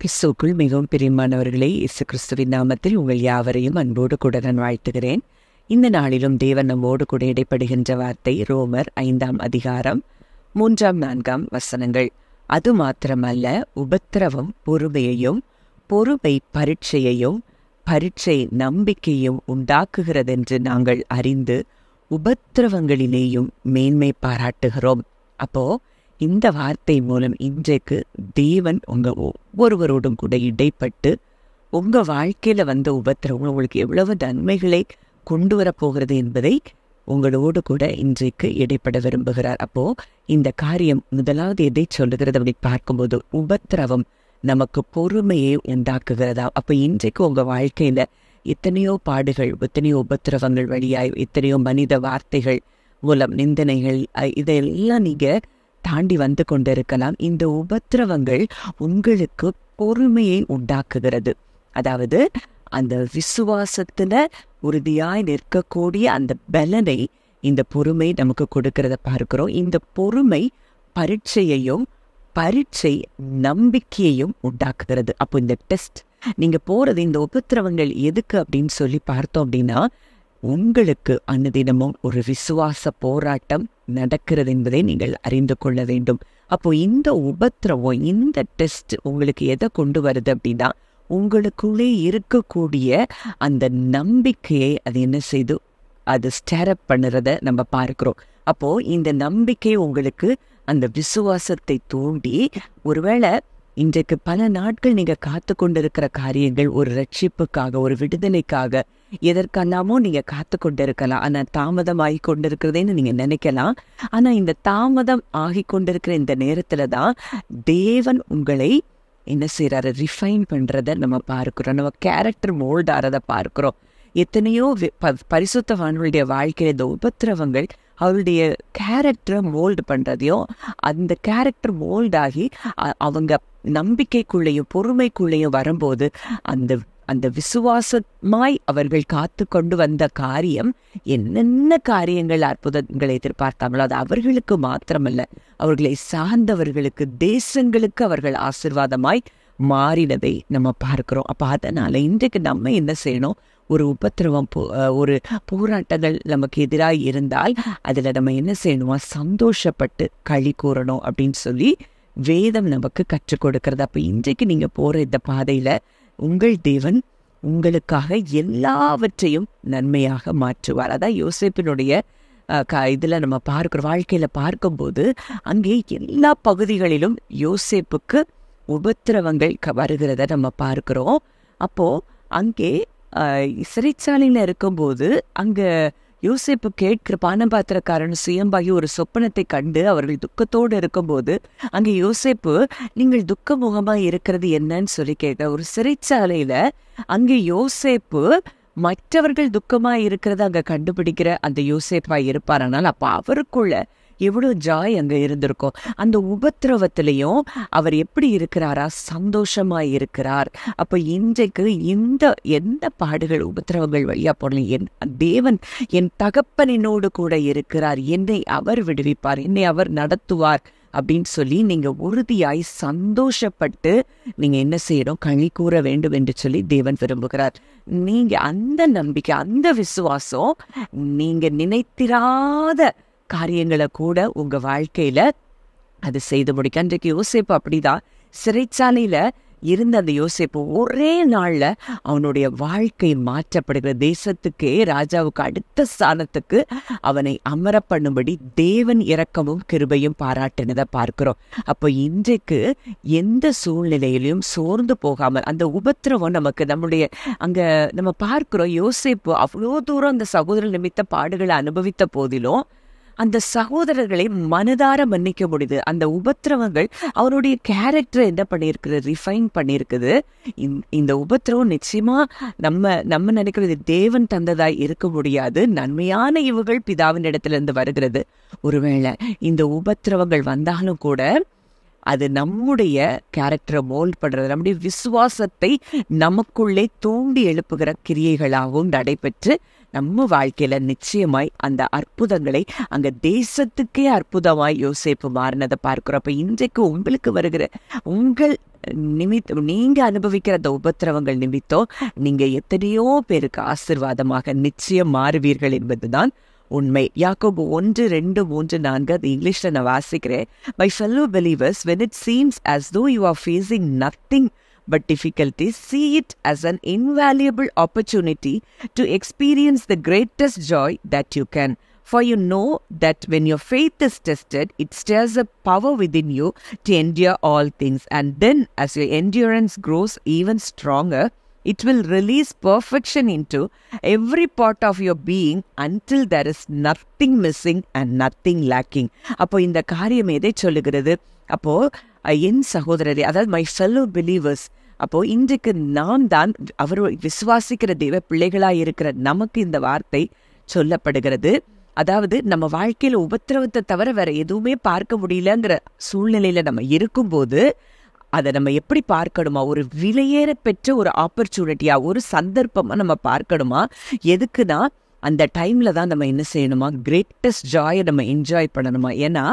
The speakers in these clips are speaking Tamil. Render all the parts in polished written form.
கிறிஸ்துவுக்குள் மிகவும் பிரியமானவர்களே, இயேசு கிறிஸ்துவின் நாமத்தில் உங்கள் யாவரையும் அன்போடு கூட நான் வாழ்த்துகிறேன். இந்த நாளிலும் தேவன் நம்மோடு கூட இடைப்படுகின்ற வார்த்தை ரோமர் 5ஆம் அதிகாரம் 3, 4 வசனங்கள். அது மாத்திரமல்ல, உபத்திரவம் பொறுமையையும், பொறுமை பரீட்சையையும், பரீட்சை நம்பிக்கையும் உண்டாக்குகிறதென்று நாங்கள் அறிந்து உபத்திரவங்களிலேயும் மேன்மை பாராட்டுகிறோம். அப்போ இந்த வார்த்தை மூலம் இன்றைக்கு தேவன் உங்க ஒவ்வொருவரோடும் கூட இடைப்பட்டு உங்க வாழ்க்கையில வந்த உபத்திரவம் உங்களுக்கு எவ்வளவு நன்மைகளை கொண்டு வரப்போகிறது என்பதை உங்களோடு கூட இன்றைக்கு இடைப்பட விரும்புகிறார். அப்போ இந்த காரியம் முதலாவது எதை சொல்லுகிறது அப்படி பார்க்கும்போது, உபத்திரவம் நமக்கு பொறுமையை உண்டாக்குகிறதா. அப்ப இன்றைக்கு உங்க வாழ்க்கையில எத்தனையோ பாடுகள், எத்தனையோ உபத்திரவங்கள் வழியாய், எத்தனையோ மனித வார்த்தைகள் மூலம் நிந்தனைகள், இதெல்லாம் நீங்க தாண்டி வந்து கொண்டிருக்கலாம். இந்த உபத்திரவங்கள் உங்களுக்கு பொறுமையை உண்டாக்குகிறது. அதாவது அந்த விசுவாசத்துல உறுதியாய் நிற்கக்கூடிய அந்த பலனை இந்த பொறுமை நமக்கு கொடுக்கிறத பார்க்கிறோம். இந்த பொறுமை பரீட்சையையும், பரீட்சை நம்பிக்கையையும் உண்டாக்குகிறது. அப்போ இந்த டெஸ்ட் நீங்க போறது, இந்த உபத்திரவங்கள் எதுக்கு அப்படின்னு சொல்லி பார்த்தோம் அப்படின்னா, உங்களுக்கு அனுதினமும் ஒரு விசுவாச போராட்டம் நடக்கிறது என்பதை நீங்கள் அறிந்து கொள்ள வேண்டும். அப்போ இந்த உபத்திரவம், இந்த டெஸ்ட் உங்களுக்கு எதை கொண்டு வருது அப்படின்னா, உங்களுக்குள்ளே இருக்கக்கூடிய அந்த நம்பிக்கையை அது என்ன செய்து அது ஸ்டேரப் பண்ணுறத நம்ம பார்க்கிறோம். அப்போ இந்த நம்பிக்கை உங்களுக்கு அந்த விசுவாசத்தை தூண்டி, ஒருவேளை இன்றைக்கு பல நாட்கள் நீங்க காத்து கொண்டிருக்கிற காரியங்கள், ஒரு ரட்சிப்புக்காக, ஒரு விடுதலைக்காக, எதற்கெல்லாமோ நீங்க காத்து கொண்டிருக்கலாம். ஆனா தாமதம் ஆகி கொண்டிருக்கிறதேன்னு நீங்க நினைக்கலாம். ஆனா இந்த தாமதம் ஆகி கொண்டிருக்கிற இந்த நேரத்துல தான் தேவன் உங்களை என்ன செய்யறாரு, ரிஃபைன் பண்றத நம்ம பார்க்கிறோம். நம்ம கேரக்டர் மோல்ட் ஆறத பார்க்கிறோம். எத்தனையோ பரிசுத்தவான்களுடைய வாழ்க்கையில இந்த உபத்திரவங்கள் அவருடைய கேரக்டரை மோல்டு பண்றதையும், அந்த கேரக்டர் மோல்டாகி அவங்க நம்பிக்கைக்குள்ளேயும் பொறுமைக்குள்ளேயும் வரும்போது அந்த அந்த விசுவாசமாய் அவர்கள் காத்து கொண்டு வந்த காரியம், என்னென்ன காரியங்கள் அற்புதங்களை எதிர்பார்த்தாங்களோ அது அவர்களுக்கு மாத்திரமல்ல, அவர்களை சார்ந்தவர்களுக்கு, தேசங்களுக்கு அவர்கள் ஆசீர்வாதமாய் மாறினதை நம்ம பார்க்கிறோம். அப்ப அதனால இன்றைக்கு நம்ம என்ன செய்யணும், ஒரு உபத்திரவம், ஒரு போராட்டங்கள் நமக்கு எதிராக இருந்தால் அதுல நம்ம என்ன செய்யணுமா, சந்தோஷப்பட்டு களி கூறணும் அப்படின்னு சொல்லி வேதம் நமக்கு கற்றுக் கொடுக்கிறது. அப்ப இன்றைக்கு நீங்க போற இந்த பாதையில உங்கள் தேவன் உங்களுக்காக எல்லாவற்றையும் நன்மையாக மாற்றுவார். அதான் யோசேப்பினுடைய இதுல நம்ம பார்க்கிறோம். வாழ்க்கையில பார்க்கும்போது அங்கே எல்லா பகுதிகளிலும் யோசேப்புக்கு உபத்திரவங்கள் வருகிறத நம்ம பார்க்கிறோம். அப்போ அங்கே சிறைச்சாலையில இருக்கும்போது அங்க யோசேப்பு கேட்கிற பானபாத்திரக்காரன் சுயம்பாகி ஒரு சொப்பனத்தை கண்டு அவர்கள் துக்கத்தோடு இருக்கும்போது, அங்கே யோசேப்பு நீங்கள் துக்கமுகமா இருக்கிறது என்னன்னு சொல்லி கேட்க, ஒரு சிறைச்சாலையில அங்கே யோசேப்பு மற்றவர்கள் துக்கமா இருக்கிறத அங்க கண்டுபிடிக்கிற அந்த யோசேப்பா இருப்பார். ஆனால் அப்ப அவருக்குள்ள எவ்வளவு ஜாய் அங்க இருந்திருக்கும். அந்த உபத்திரவத்திலையும் அவர் எப்படி இருக்கிறாரா, சந்தோஷமாய் இருக்கிறார். அப்ப இன்றைக்கு இந்த எந்த பாடுகள், உபத்திரவங்கள் வழியா போடலாம், என் தேவன் என் தகப்பனினோடு கூட இருக்கிறார், என்னை அவர் விடுவிப்பார், என்னை அவர் நடத்துவார் அப்படின்னு சொல்லி நீங்க உறுதியாய் சந்தோஷப்பட்டு நீங்க என்ன செய்யணும், களி கூற வேண்டும் என்று சொல்லி தேவன் விரும்புகிறார். நீங்க அந்த நம்பிக்கை, அந்த விசுவாசம், நீங்க நினைத்திராத காரியங்களை கூட உங்க வாழ்க்கையில அது செய்து முடிக்க. அன்றைக்கு யோசேப்பு அப்படிதான், சிறைச்சாலையில இருந்த அந்த யோசேப்பு ஒரே நாள்ல அவனுடைய வாழ்க்கை மாற்றப்படுகிற, தேசத்துக்கே, ராஜாவுக்கு அடுத்த ஸ்தானத்துக்கு அவனை அமர பண்ணும்படி தேவன் இரக்கமும் கிருபையும் பாராட்டினதை பார்க்கிறோம். அப்போ இன்றைக்கு எந்த சூழ்நிலையிலும் சோர்ந்து போகாமல், அந்த உபத்திரவம் நமக்கு நம்முடைய அங்க நம்ம பார்க்கிறோம். யோசேப்பு அவ்வளோ தூரம் அந்த சகோதரர் நிமித்த பாடுகளை அனுபவித்த போதிலும் அந்த சகோதரர்களை மனதார மன்னிக்க முடியுது. அந்த உபத்திரவங்கள் அவருடைய கேரக்டரை என்ன பண்ணியிருக்குது, ரிஃபைன் பண்ணியிருக்குது. இந்த உபத்திரவம் நிச்சயமா நம்ம நினைக்கிறது தேவன் தந்ததாய் இருக்க முடியாது. நன்மையான இவுகள் பிதாவின் இடத்துல இருந்து வருகிறது. ஒருவேளை இந்த உபத்திரவங்கள் வந்தாலும் கூட அது நம்முடைய கேரக்டரை மோல்ட் பண்றது, நம்முடைய விசுவாசத்தை நமக்குள்ளே தூண்டி எழுப்புகிற கிரியைகளாகவும் நடைபெற்று நம்ம வாழ்க்கையில நிச்சயமாய் அந்த அற்புதங்களை அங்க தேசத்துக்கே அற்புதமாய் யோசேப்பு மாறினதை பார்க்கிறோம். அப்ப இன்றைக்கு உங்களுக்கு வருகிற உங்கள் நிமித்தம், நீங்க அனுபவிக்கிற அந்த உபத்திரவங்கள் நிமித்தம் நீங்க எத்தனையோ பேருக்கு ஆசீர்வாதமாக நிச்சயம் மாறுவீர்கள் என்பதுதான் உண்மை. யாக்கோபு 1:2-3-4 அது இங்கிலீஷ்ல நான் வாசிக்கிறேன். My fellow believers, when it seems as though you are facing nothing but difficulties, see it as an invaluable opportunity to experience the greatest joy that you can. For you know that when your faith is tested, it stirs up power within you to endure all things. And then as your endurance grows even stronger, it will release perfection into every part of your being until there is nothing missing and nothing lacking. அப்போ இந்த காரியம் எதை சொல்லுகிறது? அப்போ என் சகோதரரே, அதாவது மை ஃபெல்லோ பிலீவர்ஸ், அப்போ இன்றைக்கு நாம் தான் அவர் விசுவாசிக்கிற தெய்வ பிள்ளைகளாய் இருக்கிற நமக்கு இந்த வார்த்தை சொல்லப்படுகிறது. அதாவது நம்ம வாழ்க்கையில உபத்திரவத்தை தவிர வேற எதுவுமே பார்க்க முடியலங்கிற சூழ்நிலையில நம்ம இருக்கும்போது அதை நம்ம எப்படி பார்க்கணுமா? ஒரு விலையேற பெற்ற ஒரு ஆப்பர்ச்சுனிட்டியா, ஒரு சந்தர்ப்பமா நம்ம பார்க்கணுமா? எதுக்குன்னா அந்த டைம்ல தான் நம்ம என்ன செய்யணுமா? கிரேட்டஸ்ட் ஜாயை நம்ம என்ஜாய் பண்ணணுமா? ஏன்னா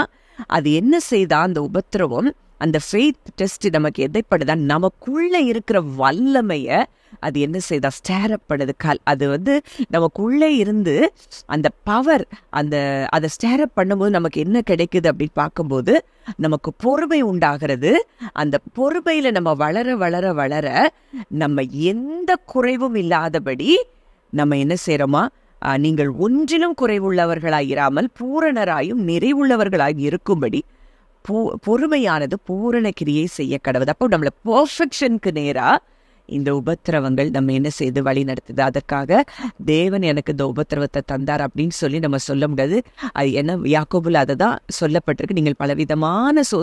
அது என்ன செய்தா அந்த உபத்திரவம், அந்த ஃபெய்த் டெஸ்ட் நமக்கு எதைப்படுதா? நமக்குள்ள இருக்கிற வல்லமைய அது என்ன செய்தா? ஸ்டேர் அப் பண்ணுது. அது நமக்குள்ளே இருந்து அந்த பவர், அதை ஸ்டேர் அப் பண்ணும்போது நமக்கு என்ன கிடைக்குது அப்படின்னு பார்க்கும்போது நமக்கு பொறுமை உண்டாகிறது. அந்த பொறுமையில நம்ம வளர வளர வளர நம்ம எந்த குறைவும் இல்லாதபடி நம்ம என்ன செய்யறோமா? நீங்கள் ஒன்றிலும் குறைவுள்ளவர்களாயிராமல் பூரணராயும் நிறைவுள்ளவர்களாய் இருக்கும்படி பொறுமையானது பூரண கிரியை செய்ய கடவுது. அப்போ நம்மள பெர்ஃபெக்ஷனுக்கு நேரா இந்த உபத்திரவங்கள் நம்ம என்ன செய்து வழி நடத்துது. அதற்காக தேவன் எனக்கு இந்த உபத்திரவத்தை தந்தார் அப்படின்னு சொல்லி நம்ம சொல்ல முடியாது. அது என்ன, யாக்கோபுல அதை தான் சொல்லப்பட்டிருக்கு. நீங்கள் பலவிதமான